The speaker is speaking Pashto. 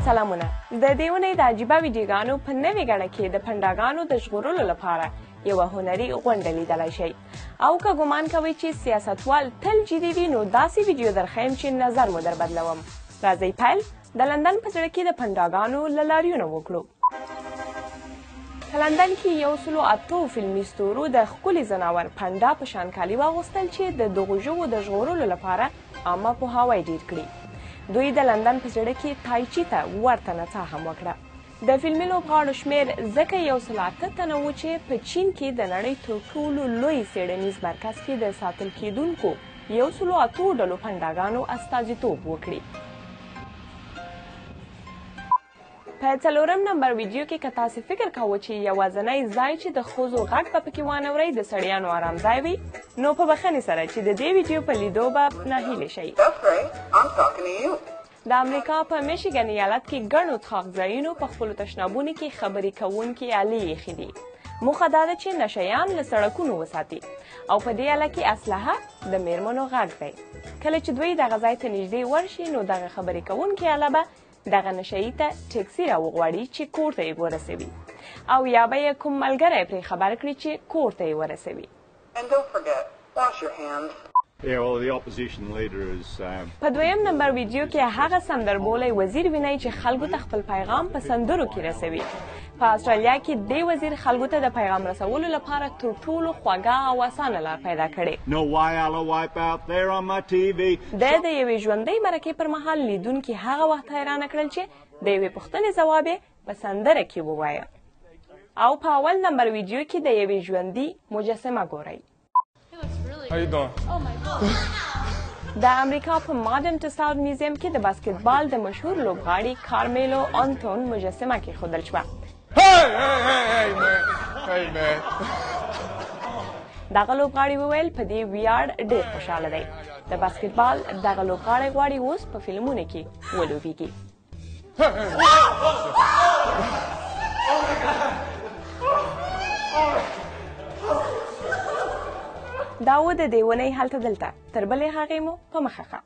سلامونه. د دې اونۍ د عجیبه ویډیوګانو په نوې ګڼه کې د پنډاګانو د ژغورلو لپاره یوه هنري غونډه لیدلی شئ. او که ګمان کوئ چې سیاستوال تل جدي وي نو داسې ویډیو درښیم چې نظر مو در بدلوم. راځئ پیل د لندن په زړه کې د پنډاګانو له لاریونه وکړو. په لندن کې 108 فلمي ستورو د ښکلي ځناور پنډا په شان کالي واغوستل چې د دغو ژوو د ژغورلو لپاره عامه پوهاوی ډېر کړي. دوی د لندن په زړه کې تایچي ته ورته نڅا هم وکړه. د فلمي لوبغاړو شمېر ځکه 108 تنه و چې په چین کې د نړۍ تر ټولو لوی څېړنیز مرکز کې د ساتل کېدونکو 108 ډلو پنډاګانو استازیتوب وکړي. په 4 نمبر ویډیو کې که تاسې فکر کوئ چې یوازینی ځای چې د ښځو غږ به پکې وانورئ د سړیانو آرام ځای وي، نو په بښنې سره چې د دې ویډیو په لیدو به ناهیلې شئ. د امریکا په میشیګن ایالت کې ګڼو څښاک ځایونو په خپلو تشنابونو کې خبرې کوونکي آلې ایښي دي. موخه دا ده چې نشه یان له سړکونو وساتي او په دې آله کې اسلحه د میرمنو غږ دی. کله چې دوی دغه ځای ته نږدې ورشي نو دغه خبرې کوونکې آله به دغه نشهیي ته ټکسي راوغواړي چې کور ته یې ورسوي او یا به یې کوم ملګری پرې خبر کړي چې کور ته یې ورسوي. په 2 نمبر ویډیو کې هغه سندربولی وزیر وینئ چې خلکو ته خپل پیغام په سندرو کې رسوي. په استرالیا کې دې وزیر خلکو ته د پیغام رسولو لپاره تر ټولو خوږه او اسانه لار پیدا کړې. د یوې ژوندۍ مرکې پر مهال لیدونکي هغه وخت حیرانه کړل چې د یوې پوښتنې ځواب یې په سندره کې ووایه. او په 1 نمبر ویډیو کې د یوې ژوندي مجسمه ګورئ. د امریکا په ماډرن ټساوډ میوزیم کې د باسکټبال د مشهور لوبغاړي کارمیلو آنتون مجسمه کېښودل شوه. دغه لوبغاړي وویل په دې ویاړ ډېر خوشحاله دی. د باسکټبال دغه لوبغاړی غواړي اوس په فلمونو کې ولوبیږي. دا و د دې اونۍ هلته دلته. تر بلې هغې مو په مخه ښه.